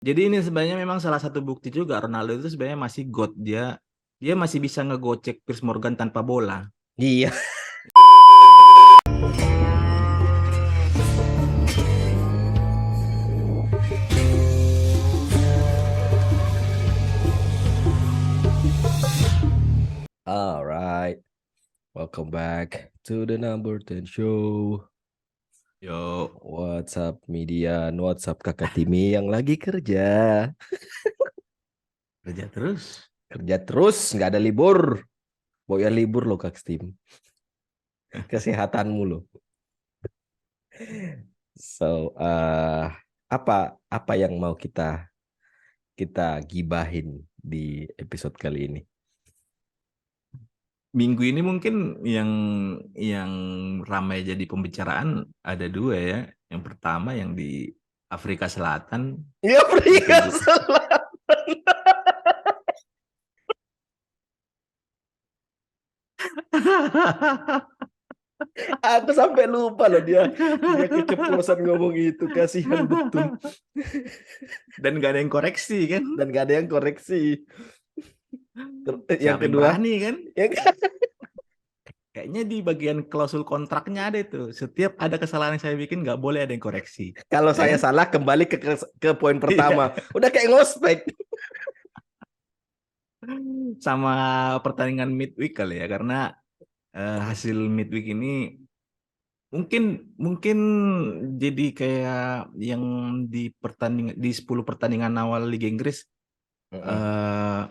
Jadi ini sebenarnya memang salah satu bukti juga Ronaldo itu sebenarnya masih God. Dia masih bisa ngegocek Piers Morgan tanpa bola. Iya. Alright, welcome back to the number 10 show. Yo, What's up Median, what's up kakak Timi yang lagi kerja. kerja terus. Kerja terus, nggak ada libur. Boya libur loh kak Tim. Kesehatanmu loh. So, apa yang mau kita gibahin di episode kali ini? Minggu ini mungkin yang ramai jadi pembicaraan ada dua ya. Yang pertama yang di Afrika Selatan, Ya yang Afrika kedua Selatan. Aku sampai lupa loh dia keceplosan ngomong itu, kasihan betul. dan gak ada yang koreksi kan? Dan gak ada yang koreksi. Yang Siapa yang kedua, berani kan? yang Kayaknya di bagian klausul kontraknya ada itu. Setiap ada kesalahan yang saya bikin nggak boleh ada yang koreksi, kalau ya saya kan? salah kembali ke poin pertama. Iya. Udah kayak ngospek. Sama pertandingan midweek kali ya, karena hasil midweek ini mungkin mungkin jadi kayak yang di 10 pertandingan awal Liga Inggris eh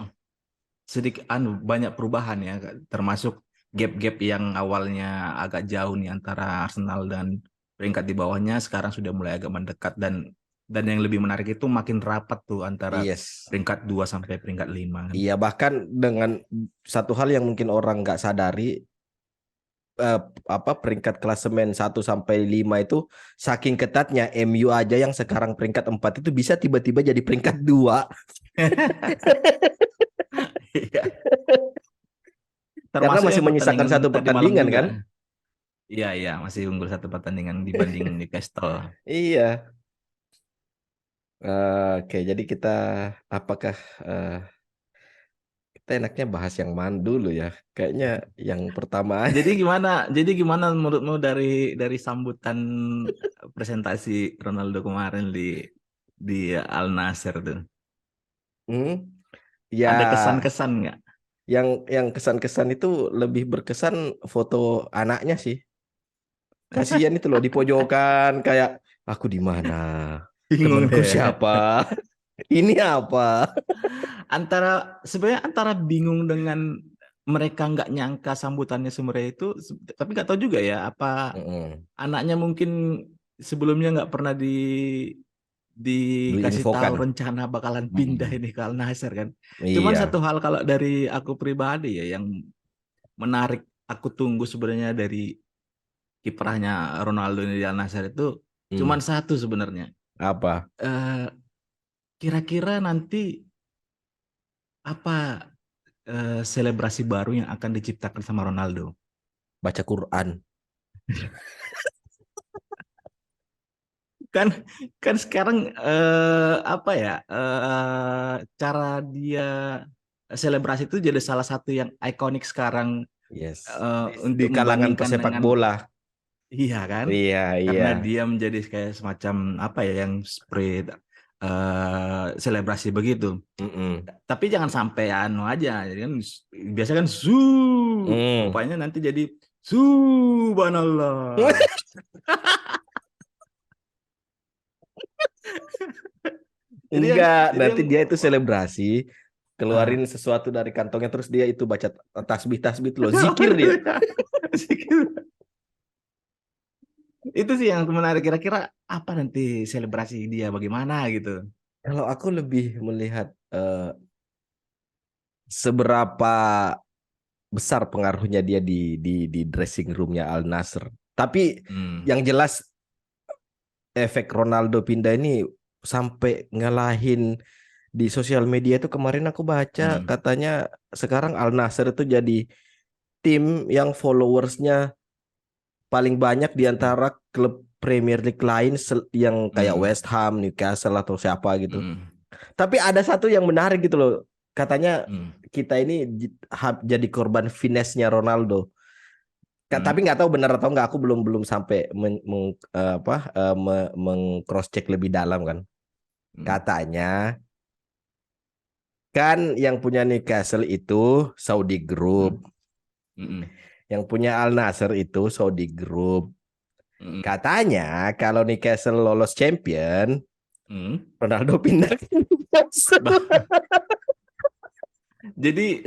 sedikit banyak perubahan ya, termasuk gap-gap yang awalnya agak jauh nih antara Arsenal dan peringkat di bawahnya sekarang sudah mulai agak mendekat, dan yang lebih menarik itu makin rapat tuh antara Yes. peringkat 2 sampai peringkat 5 kan. Iya, bahkan dengan satu hal yang mungkin orang nggak sadari, peringkat klasemen 1 sampai 5 itu saking ketatnya, MU aja yang sekarang peringkat 4 itu bisa tiba-tiba jadi peringkat 2 Iya. karena Termasuk masih yang menyisakan pertandingan satu tadi malam pertandingan juga. kan? Iya, iya, masih unggul satu pertandingan dibanding Newcastle. Iya. Oke, jadi apakah eh, kita enaknya bahas yang mana dulu ya? Kayaknya yang pertama aja. Jadi gimana? Jadi gimana menurutmu dari sambutan presentasi Ronaldo kemarin di Al Nassr tuh? Hmm? Ada Ya, kesan-kesan nggak? yang kesan-kesan itu lebih berkesan foto anaknya sih. Kasihan itu loh di pojokan kayak aku di mana? Bingung Temanku deh. siapa? Ini apa? Sebenarnya antara bingung dengan mereka nggak nyangka sambutannya semerah itu, tapi nggak tahu juga ya apa Mm-mm. anaknya mungkin sebelumnya nggak pernah dikasih tahu Diinfokan. rencana bakalan pindah Mm-mm. ini ke Al Nassr kan. Cuman satu Iya. hal kalau dari aku pribadi ya yang menarik aku tunggu sebenarnya dari kiprahnya Ronaldo ini di Al Nassr itu cuman Hmm. satu sebenarnya. Apa? Eh, Kira-kira nanti apa selebrasi baru yang akan diciptakan sama Ronaldo? Baca Quran. Kan kan sekarang apa ya, cara dia selebrasi itu jadi salah satu yang ikonik sekarang, Yes. Di untuk kalangan membandingkan pesepak dengan, bola. iya kan, Iya, iya. karena dia menjadi kayak semacam apa ya yang spread selebrasi begitu. Mm-mm. Tapi jangan sampai anu aja, jadi kan biasa kan Mm. rupanya nanti jadi subhanallah. Jadi yang Enggak, jadi nanti yang dia itu selebrasi, keluarin ah, sesuatu dari kantongnya terus dia itu baca tasbih-tasbih loh, zikir dia. itu sih yang menarik, kira-kira apa nanti selebrasi dia bagaimana gitu. Kalau aku lebih melihat seberapa besar pengaruhnya dia di dressing roomnya Al Nassr. Tapi Hmm. yang jelas efek Ronaldo pindah ini sampai ngalahin di sosial media itu, kemarin aku baca Hmm. katanya sekarang Al Nassr itu jadi tim yang followersnya paling banyak di Hmm. antara klub Premier League lain yang kayak Hmm. West Ham, Newcastle atau siapa gitu. Hmm. Tapi ada satu yang menarik gitu loh. Katanya Hmm. kita ini jadi korban finesse-nya Ronaldo. Tapi Hmm. nggak tahu benar atau nggak. Aku belum belum sampai meng-cross check lebih dalam kan. Hmm. Katanya kan yang punya Newcastle itu Saudi Hmm. Group. Hmm. Yang punya Al Nassr itu Saudi Group. Hmm. Katanya kalau Newcastle lolos champion, Hmm. Ronaldo pindah ke Newcastle. Bah, jadi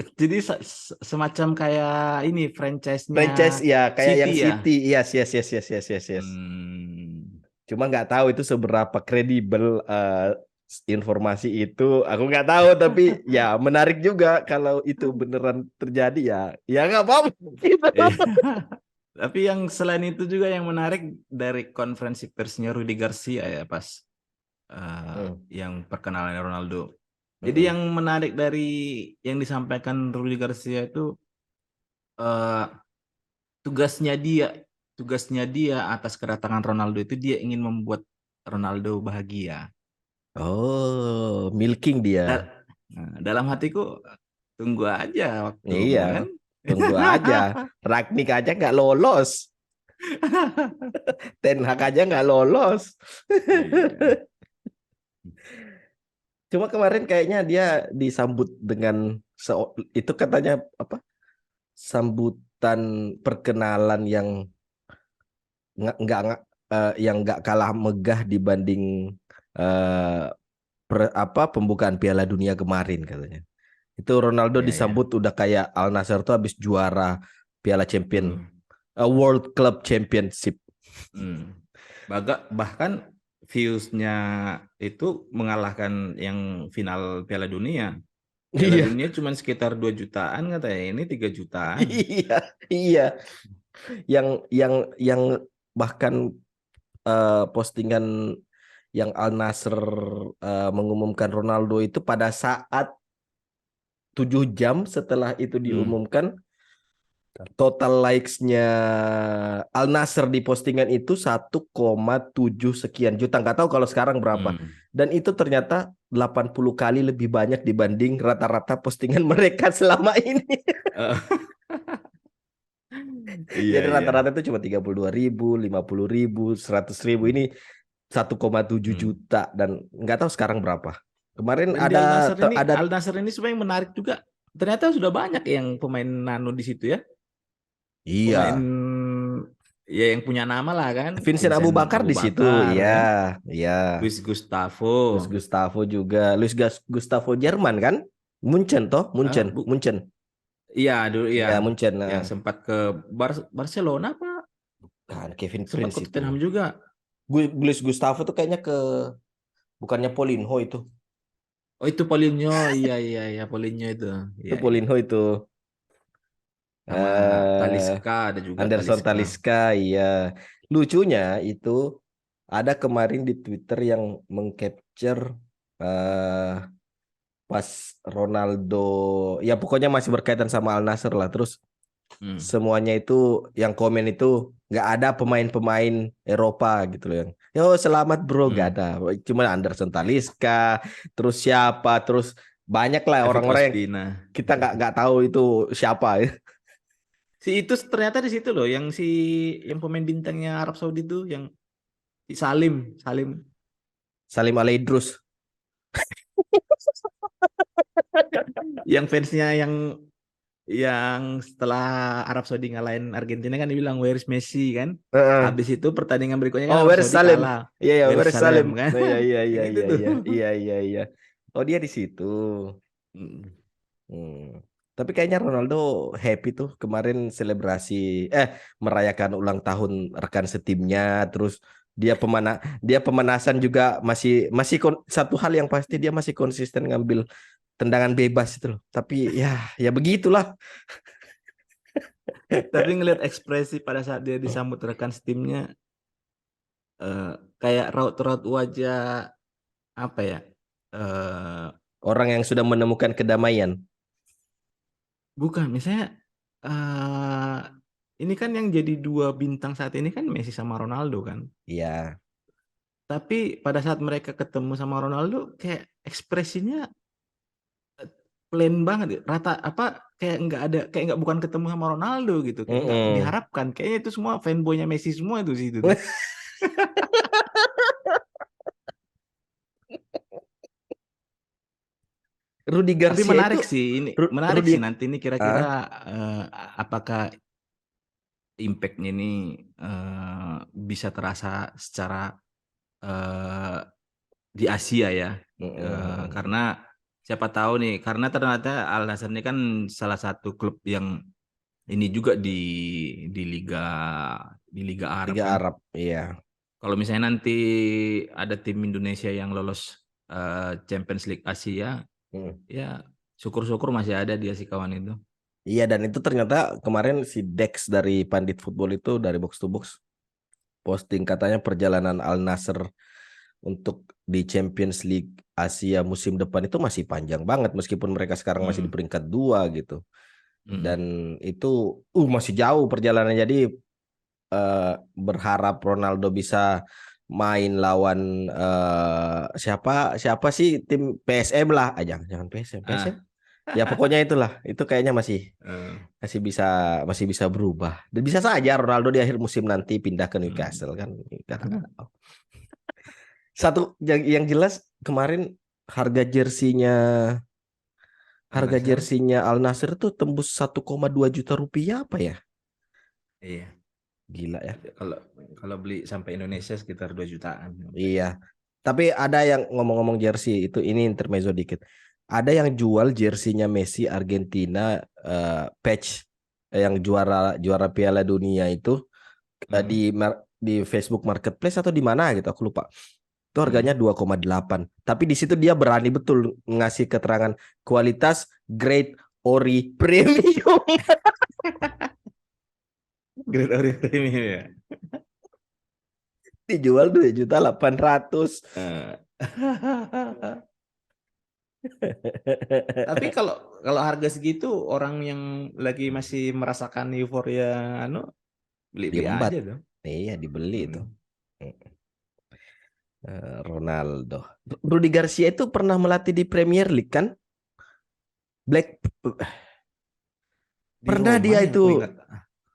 semacam kayak ini franchise-nya Franchise ya kayak City yang ya. City. Yes, yes, yes, yes, yes, yes, yes. Hmm. Cuma nggak tahu itu seberapa kredibel informasi itu. Aku nggak tahu, tapi ya menarik juga kalau itu beneran terjadi ya. Ya nggak apa-apa gitu. Iya. Tapi yang selain itu juga yang menarik dari konferensi persnya Rudi Garcia ya pas Hmm, yang perkenalan Ronaldo. Jadi hmm. yang menarik dari yang disampaikan Rudi Garcia itu eh, tugasnya dia tugasnya dia atas kedatangan Ronaldo itu dia ingin membuat Ronaldo bahagia. Oh, milking dia. Dalam hatiku tunggu aja Iya, waktunya kan. tunggu aja. Ragnik aja nggak lolos. Ten Hag aja nggak lolos. Iya. Cuma kemarin kayaknya dia disambut dengan itu katanya apa? Sambutan perkenalan yang yang nggak kalah megah dibanding eh, pembukaan Piala Dunia kemarin katanya. Itu Ronaldo Iya, iya. disambut udah kayak Al Nassr tuh habis juara Piala Champion, Hmm. World Club Championship. Hmm. Bahkan viewsnya itu mengalahkan yang final Piala Dunia. Piala Iya, Dunia cuma sekitar 2 jutaan katanya, ini 3 jutaan. iya, iya. Yang bahkan postingan yang Al Nassr mengumumkan Ronaldo itu pada saat 7 jam setelah itu Hmm. diumumkan, total likes-nya Al Nassr di postingan itu 1,7 sekian juta. Nggak tahu kalau sekarang berapa. Hmm. Dan itu ternyata 80 kali lebih banyak dibanding rata-rata postingan mereka selama ini. Eh, iya, Jadi iya. rata-rata itu cuma 32.000, 50.000, 100.000. Ini 1,7 Hmm. juta dan nggak tahu sekarang berapa. Kemarin Dan di Al Nassr ini, ada Al Nassr ini sebenarnya yang menarik juga. Ternyata sudah banyak yang pemain nano di situ ya. Pemain iya, ya yang punya nama lah kan. Vincent Abu Vincent Bakar Abu di situ. Bakar Iya, kan. iya. Luis Luis Gustavo. Gustavo juga. Gustavo Jerman kan? Munchen toh, Eh, Munchen, bu, Munchen. iya dulu ya. Iya, Munchen. Yang Nah, sempat ke Barcelona apa? kan Kevin Sempat Prince ke itu. Tottenham juga. Luis Gustavo tuh kayaknya ke bukannya Paulinho itu. Oh itu Paulinho, iya iya iya Paulinho itu. Itu Iya iya. Paulinho itu. Sama eh Talisca ada juga Anderson Talisca. Talisca, iya. Lucunya itu ada kemarin di Twitter yang mengcapture eh pas Ronaldo, ya pokoknya masih berkaitan sama Al Nassr lah. Terus Hmm. semuanya itu yang komen itu nggak ada pemain-pemain Eropa gitu loh yang, yo selamat bro, gak Hmm. ada. Cuma Anderson Talisca, terus siapa, terus banyak lah David orang-orang yang Ospina. kita nggak tahu itu siapa ya. Si itu ternyata di situ loh, yang yang pemain bintangnya Arab Saudi itu, yang si Salim, Salim, Salim Alaidrus. yang fansnya yang setelah Arab Saudi ngalahin Argentina kan dibilang where is Messi kan. Heeh. Habis itu pertandingan berikutnya kan Oh, Arab where is Saudi Salim? kalah. Iya ya, Where is where is Salim Salim? kan? Oh iya iya Yang iya itu iya tuh. iya iya iya iya. Oh dia di situ. Hmm. Hmm. Tapi kayaknya Ronaldo happy tuh kemarin selebrasi merayakan ulang tahun rekan setimnya, terus dia pemanasan juga masih masih satu hal yang pasti dia masih konsisten ngambil tendangan bebas itu loh. Tapi ya ya begitulah. Tapi ngelihat ekspresi pada saat dia disambut rekan setimnya, eh, kayak raut-raut wajah apa ya? Eh, Orang yang sudah menemukan kedamaian. bukan, misalnya eh ini kan yang jadi dua bintang saat ini kan Messi sama Ronaldo kan. Iya. Tapi pada saat mereka ketemu sama Ronaldo kayak ekspresinya plain banget, rata apa kayak nggak ada, kayak nggak, bukan ketemu sama Ronaldo gitu, kayak nggak Mm-mm. diharapkan. Kayaknya itu semua fanboynya Messi semua itu sih itu tuh. Rudy Tapi Garcia itu menarik sih ini, menarik Rudy sih nanti ini kira-kira ah eh, apakah impact-nya ini bisa terasa secara eh, di Asia ya. mm-mm. Karena siapa tahu nih, karena ternyata Al Nassr ini kan salah satu klub yang ini juga di liga di Liga Arab Liga kan. Arab, iya. Kalau misalnya nanti ada tim Indonesia yang lolos Champions League Asia, Mm. ya syukur-syukur masih ada dia si kawan itu. Iya, dan itu ternyata kemarin si Dex dari Pandit Football itu dari Box to Box posting katanya perjalanan Al Nassr untuk di Champions League Asia musim depan itu masih panjang banget meskipun mereka sekarang masih di Hmm. peringkat 2 gitu. Dan Mm-mm. itu masih jauh perjalanan, jadi berharap Ronaldo bisa main lawan siapa siapa sih tim PSM lah. Jangan jangan PSM. Ah, Ya pokoknya itulah. Itu kayaknya masih eh, masih bisa masih bisa berubah. Dan bisa saja Ronaldo di akhir musim nanti pindah ke hmm. Newcastle kan. Kita nggak tahu. Satu yang jelas kemarin harga jersinya Al Nassr, Al Nassr tuh tembus 1,2 juta rupiah apa ya? iya. Gila ya. Kalau kalau beli sampai Indonesia sekitar 2 jutaan. Iya. Tapi ada yang ngomong-ngomong jersey itu, ini intermezzo dikit. Ada yang jual jersinya Messi Argentina, patch yang juara juara Piala Dunia itu, Hmm. di Facebook Marketplace atau di mana gitu aku lupa. Itu Hmm. harganya 2,8. Tapi di situ dia berani betul ngasih keterangan kualitas grade ori premium. Grade Ori Premium ya. Dijual 2,8 juta. Eh. Tapi kalau kalau harga segitu orang yang lagi masih merasakan euforia anu beli-beli Diembat. aja tuh. Iya, dibeli itu. Hmm. Ronaldo. Rudy Garcia itu pernah melatih di Premier League kan? Black Di pernah Roma dia yang itu aku ingat.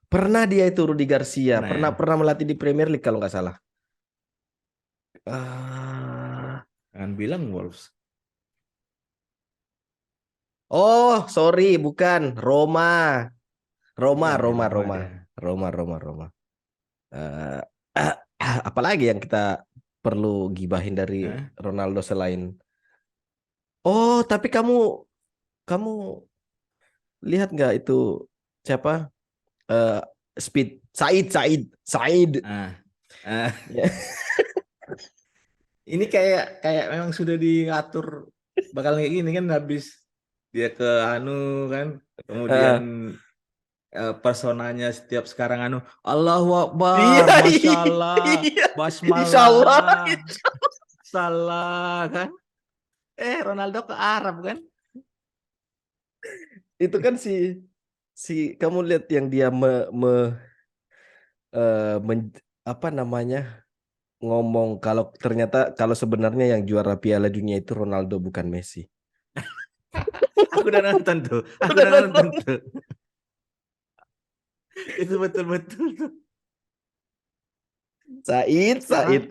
pernah dia itu Rudy Garcia Pernah pernah ya. pernah melatih di Premier League kalau nggak salah. Ah, jangan bilang Wolves. Oh, sorry, bukan Roma. Roma, Iya, di Roma, Roma Roma, dia. Roma, Roma, Roma. Eh, apalagi yang kita perlu gibahin dari Hah? Ronaldo selain. Oh, tapi kamu kamu lihat nggak itu siapa? Eh, Speed Said, Said, Said. Ah, ah, Ya. ini kayak kayak memang sudah diatur bakal kayak gini kan, habis dia ke anu kan, kemudian Eh, personanya setiap sekarang anu Allahu Akbar, iya, Masya Allah, iya, Insya Allah. Basmalah, salah kan? Ronaldo ke Arab kan? Itu kan si kamu lihat yang dia apa namanya ngomong kalau ternyata kalau sebenarnya yang juara Piala Dunia itu Ronaldo bukan Messi. Aku udah nonton tuh, aku Udah udah nonton nonton. tuh. Itu betul-betul tuh. Said, Sekarang Said.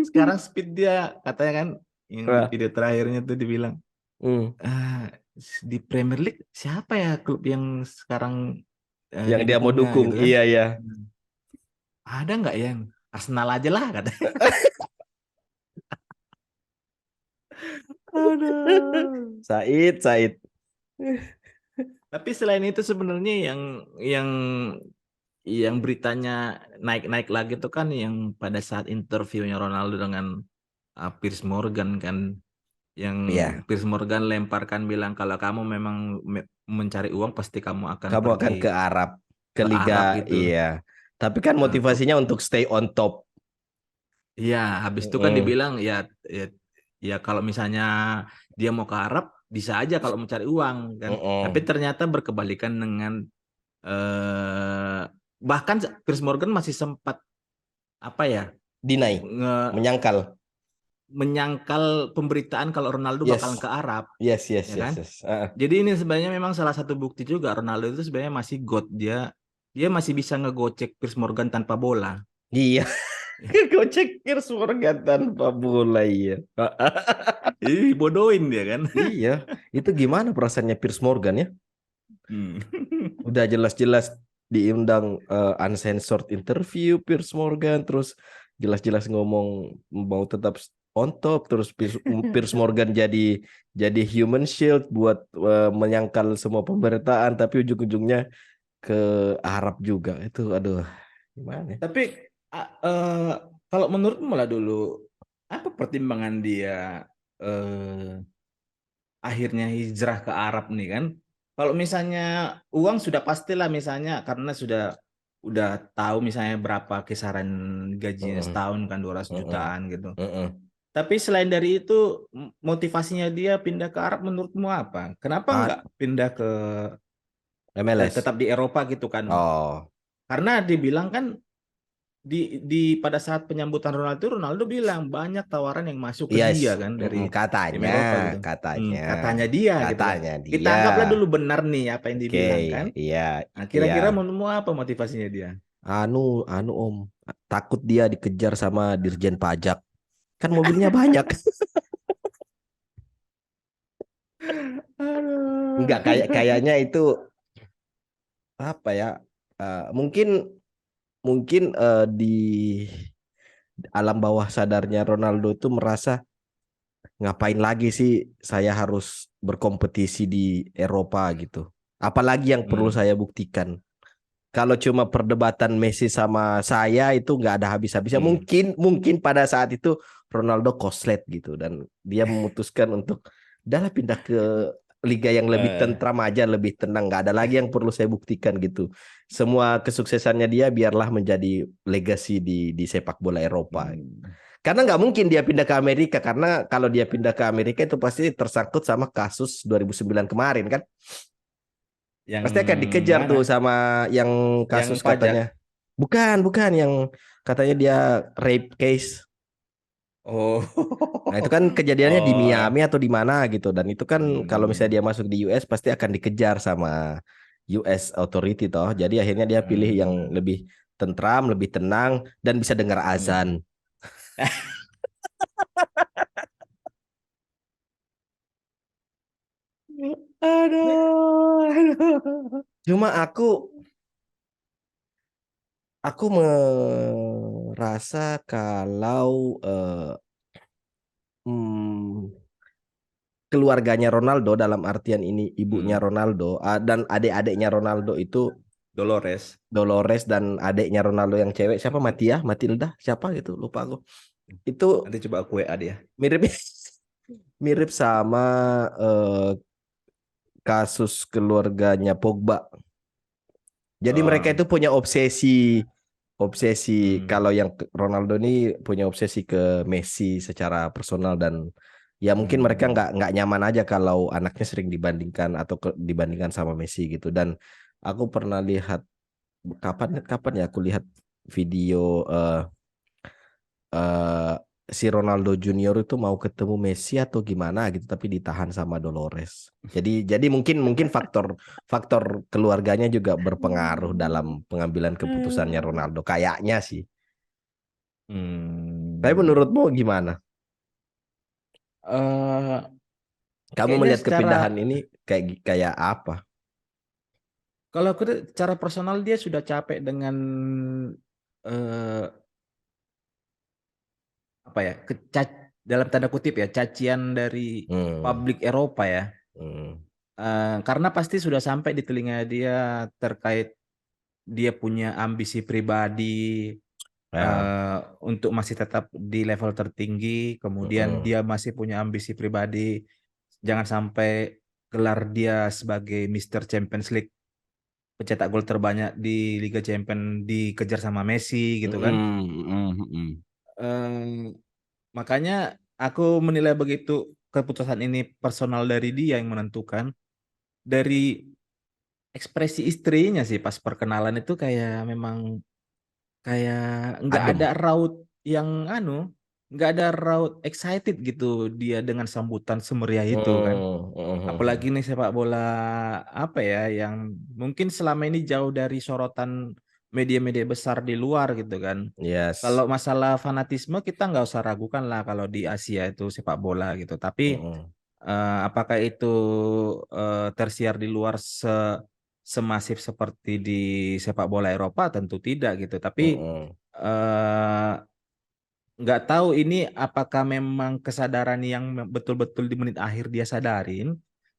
sekarang Speed dia katanya kan, yang di Wah, video terakhirnya tuh dibilang, hmm. "Ah, di Premier League siapa ya klub yang sekarang Yang dia mau didukungnya dukung, gitu kan? iya ya. Hmm. Ada nggak ya? Arsenal aja lah katanya. Aduh. Said, Said. Tapi selain itu sebenarnya yang beritanya naik-naik lagi tuh kan yang pada saat interviewnya Ronaldo dengan Piers Morgan kan, yang Iya, Piers Morgan lemparkan bilang kalau kamu memang mencari uang pasti kamu akan kamu pergi akan ke Arab, ke ke Liga, Arab gitu. iya. Tapi kan Nah, motivasinya untuk stay on top. iya, habis itu kan Mm, dibilang ya, ya kalau misalnya dia mau ke Arab bisa aja kalau mencari uang kan. Tapi mm. ternyata berkebalikan dengan bahkan Piers Morgan masih sempat apa ya? Deny, nge- menyangkal. menyangkal pemberitaan kalau Ronaldo bakalan Yes, ke Arab, yes, yes, ya yes, kan? yes. Jadi ini sebenarnya memang salah satu bukti juga Ronaldo itu sebenarnya masih GOAT. Dia masih bisa ngegocek Piers Morgan tanpa bola. Iya, gocek Piers Morgan tanpa bola, iya. Ih, bodohin dia kan. Iya, itu gimana perasaannya Piers Morgan ya? Hmm. Udah jelas-jelas diundang uncensored interview Piers Morgan, terus jelas-jelas ngomong mau tetap on top, terus Piers Morgan jadi human shield buat menyangkal semua pemberitaan, tapi ujung-ujungnya ke Arab juga. Itu aduh, gimana ya? Tapi a- eh, kalau menurutmu malah dulu apa pertimbangan dia eh, akhirnya hijrah ke Arab nih kan? Kalau misalnya uang sudah pastilah misalnya karena udah tahu misalnya berapa kisaran gajinya Heeh, setahun kan 200 heeh, jutaan gitu. heeh. Tapi selain dari itu motivasinya dia pindah ke Arab menurutmu apa? Kenapa Ah, nggak pindah ke MLS. tetap di Eropa gitu kan? Oh, Karena dibilang kan pada saat penyambutan Ronaldo bilang banyak tawaran yang masuk ke yes. dia kan dari Mm-mm, tim katanya, Eropa gitu. katanya, Katanya dia gitu kan. katanya Kita dia. anggaplah dulu benar nih apa yang Oke, dibilang kan. iya, Nah, iya. kira-kira menurutmu apa motivasinya dia? Anu Om, takut dia dikejar sama Dirjen Pajak. Kan mobilnya banyak. Enggak Aduh. kayaknya itu apa ya? Mungkin mungkin di alam bawah sadarnya Ronaldo itu merasa ngapain lagi sih saya harus berkompetisi di Eropa gitu. Apalagi yang perlu Hmm. saya buktikan. Kalau cuma perdebatan Messi sama saya itu nggak ada habis-habisnya. Hmm. Mungkin pada saat itu Ronaldo koslet gitu dan dia memutuskan untuk udahlah pindah ke liga yang lebih Eh. tentram aja, lebih tenang. Nggak ada lagi yang perlu saya buktikan gitu. Semua kesuksesannya dia biarlah menjadi legacy di sepak bola Eropa. Hmm. Karena nggak mungkin dia pindah ke Amerika karena kalau dia pindah ke Amerika itu pasti tersangkut sama kasus 2009 kemarin kan. Yang Pasti akan dikejar tuh mana? sama yang Yang kasus katanya. pajak. Bukan yang katanya dia rape case. Oh. Nah, itu kan kejadiannya di Oh. Miami atau di mana gitu. Dan itu kan kalau misalnya Hmm. dia masuk di US pasti akan dikejar sama US authority toh. Jadi akhirnya dia pilih yang Hmm. lebih tentram, lebih tenang dan bisa dengar azan. Hmm. Aduh, aduh. Cuma aku merasa kalau hmm, keluarganya Ronaldo dalam artian ini ibunya Hmm. Ronaldo dan adik-adiknya Ronaldo itu Dolores. Dolores dan adiknya Ronaldo yang cewek siapa Matilda siapa gitu lupa aku itu Nanti coba aku WA dia. mirip mirip sama eh, kasus keluarganya Pogba. Jadi mereka Oh. itu punya obsesi obsesi Hmm. kalau yang Ronaldo ini punya obsesi ke Messi secara personal dan ya mungkin mereka Hmm. nggak nyaman aja kalau anaknya sering dibandingkan atau dibandingkan sama Messi gitu dan aku pernah lihat kapan kapan ya aku lihat video eh, si Ronaldo Junior itu mau ketemu Messi atau gimana gitu tapi ditahan sama Dolores. Jadi mungkin mungkin faktor faktor keluarganya juga berpengaruh dalam pengambilan keputusannya Ronaldo kayaknya sih. Tapi Hmm. menurutmu gimana? Eh, Kamu kayaknya melihat secara kepindahan ini kayak kayak apa? kalau aku secara personal dia sudah capek dengan eh, apa ya dalam tanda kutip ya cacian dari Hmm, publik Eropa ya. hmm, Karena pasti sudah sampai di telinga dia terkait dia punya ambisi pribadi ya, eh, untuk masih tetap di level tertinggi, kemudian hmm, dia masih punya ambisi pribadi jangan sampai gelar dia sebagai Mister Champions League pencetak gol terbanyak di Liga Champions dikejar sama Messi gitu kan. hmm, hmm, hmm. Eh, Makanya aku menilai begitu keputusan ini personal dari dia yang menentukan. Dari ekspresi istrinya sih pas perkenalan itu kayak memang kayak nggak ada Adem. raut nggak ada raut excited gitu dia dengan sambutan semeriah itu kan. Apalagi nih sepak bola apa ya yang mungkin selama ini jauh dari sorotan media-media besar di luar gitu kan. Yes. Kalau masalah fanatisme kita nggak usah ragukan lah kalau di Asia itu sepak bola gitu. Tapi Mm-mm. apakah itu tersiar di luar semasif seperti di sepak bola Eropa? Tentu tidak gitu. Tapi Mm-mm. eh, nggak tahu ini apakah memang kesadaran yang betul-betul di menit akhir dia sadarin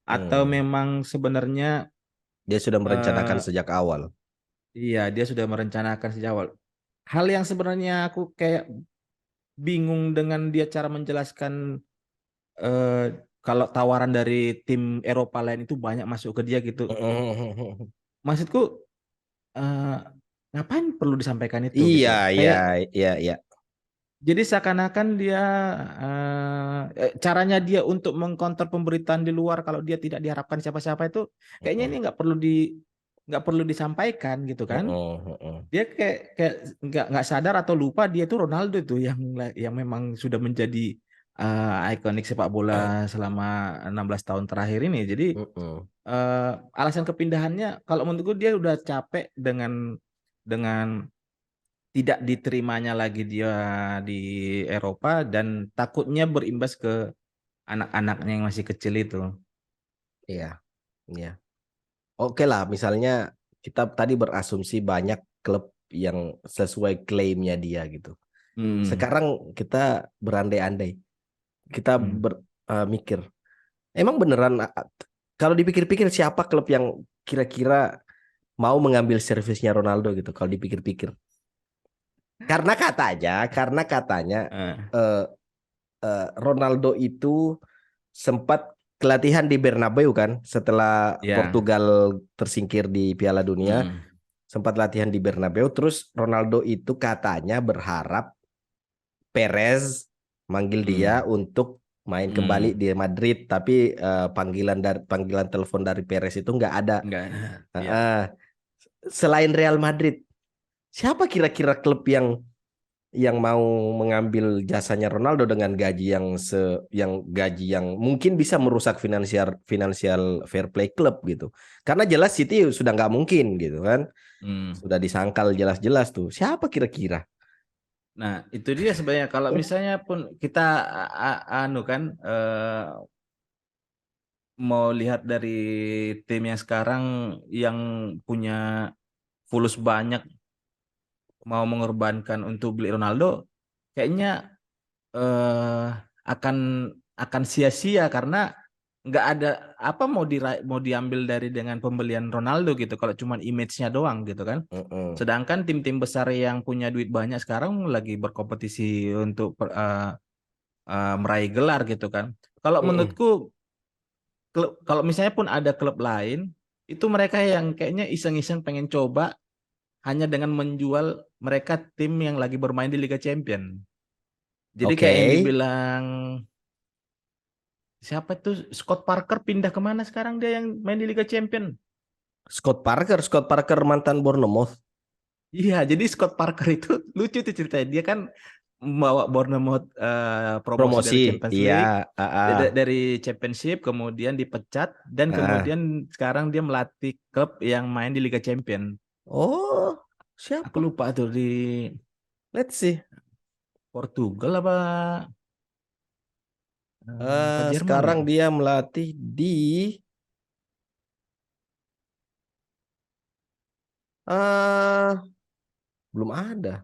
atau Mm. memang sebenarnya Dia sudah merencanakan eh, sejak awal. iya dia sudah merencanakan sejak awal. Hal yang sebenarnya aku kayak bingung dengan dia cara menjelaskan eh, kalau tawaran dari tim Eropa lain itu banyak masuk ke dia gitu. Mm-mm. Maksudku eh, ngapain perlu disampaikan itu gitu? Iya, iya, Kayak iya, iya. jadi seakan-akan dia caranya dia untuk mengkonter pemberitaan di luar kalau dia tidak diharapkan siapa-siapa itu kayaknya ini Mm-mm. nggak perlu disampaikan gitu kan? Mm-mm. Mm-mm. Dia kayak nggak sadar atau lupa dia itu Ronaldo itu yang memang sudah menjadi ikonik sepak bola selama 16 tahun terakhir ini. Jadi Mm-mm. alasan kepindahannya kalau menurutku dia udah capek dengan tidak diterimanya lagi dia di Eropa dan takutnya berimbas ke anak-anaknya yang masih kecil itu. Iya, iya. Oke lah, misalnya kita tadi berasumsi banyak klub yang sesuai klaimnya dia gitu. Hmm, Sekarang kita berandai-andai, kita hmm. mikir, emang beneran kalau dipikir-pikir siapa klub yang kira-kira mau mengambil servisnya Ronaldo gitu kalau dipikir-pikir. Karena katanya Eh, eh, Ronaldo itu sempat kelatihan di Bernabeu kan setelah ya, Portugal tersingkir di Piala Dunia, hmm, sempat latihan di Bernabeu. Terus Ronaldo itu katanya berharap Perez manggil dia hmm, untuk main kembali hmm. di Madrid, tapi panggilan telepon dari Perez itu nggak ada. Enggak, ya. Heeh. Selain Real Madrid, siapa kira-kira klub yang mau mengambil jasanya Ronaldo dengan gaji yang mungkin bisa merusak finansial finansial fair play klub gitu. Karena jelas City sudah nggak mungkin gitu kan. Hmm. Sudah disangkal jelas-jelas tuh. Siapa kira-kira? Nah, itu dia sebenarnya kalau misalnya pun kita anu kan mau lihat dari tim yang sekarang yang punya fulus banyak mau mengorbankan untuk beli Ronaldo, kayaknya eh, akan akan sia-sia karena nggak ada apa mau diambil dari dengan pembelian Ronaldo gitu kalau cuma image-nya doang gitu kan. Mm-mm. Sedangkan tim-tim besar yang punya duit banyak sekarang lagi berkompetisi untuk meraih gelar gitu kan. Kalau Mm-mm. menurutku kalau misalnya pun ada klub lain itu mereka yang kayaknya iseng-iseng pengen coba hanya dengan menjual mereka tim yang lagi bermain di Liga Champion. Jadi Oke. kayak yang dibilang siapa tuh Scott Parker pindah kemana sekarang dia yang main di Liga Champion? Scott Parker mantan Bournemouth. Iya, jadi Scott Parker itu lucu tuh ceritanya. Dia kan membawa Bournemouth promosi Promosi. dari Champions Iya, League, ah, dari Championship, kemudian dipecat dan ah. kemudian sekarang dia melatih klub yang main di Liga Champion. Oh, Aku siapa? lupa tuh di Let's see. Portugal apa apa Jerman ya? Sekarang dia melatih di ah belum ada.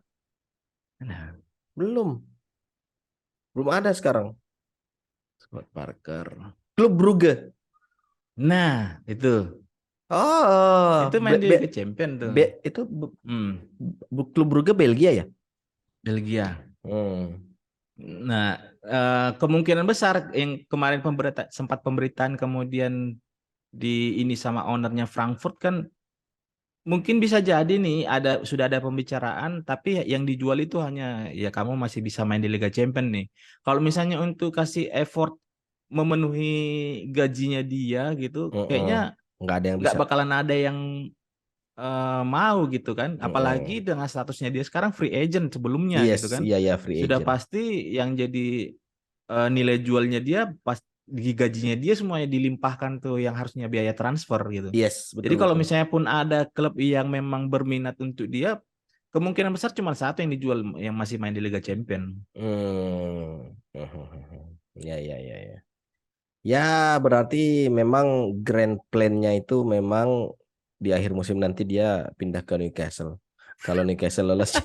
Nah, Belum. Belum ada sekarang. Scott Parker. Klub Brugge. Nah, Oh, itu main di Liga Champion tuh. itu Hmm, Klub Brugge Belgia ya? Belgia. Hmm. Nah, kemungkinan besar yang kemarin sempat pemberitaan kemudian di ini sama ownernya Frankfurt kan mungkin bisa jadi nih sudah ada pembicaraan tapi yang dijual itu hanya ya kamu masih bisa main di Liga Champions nih. Kalau misalnya untuk kasih effort memenuhi gajinya dia gitu, kayaknya Mm-mm. Nggak ada yang nggak bisa. bakalan ada yang mau gitu kan. Apalagi Mm-mm. dengan statusnya dia sekarang free agent sebelumnya Yes, gitu kan. iya ya free Sudah agent. pasti yang jadi nilai jualnya dia pas di gajinya dia semuanya dilimpahkan tuh yang harusnya biaya transfer gitu. Yes, Jadi betul kalau betul. misalnya pun ada klub yang memang berminat untuk dia, kemungkinan besar cuma satu yang dijual yang masih main di Liga Champion. Hmm. Ya ya ya ya. Ya berarti memang grand plan-nya itu memang di akhir musim nanti dia pindah ke Newcastle. Kalau Newcastle lolos.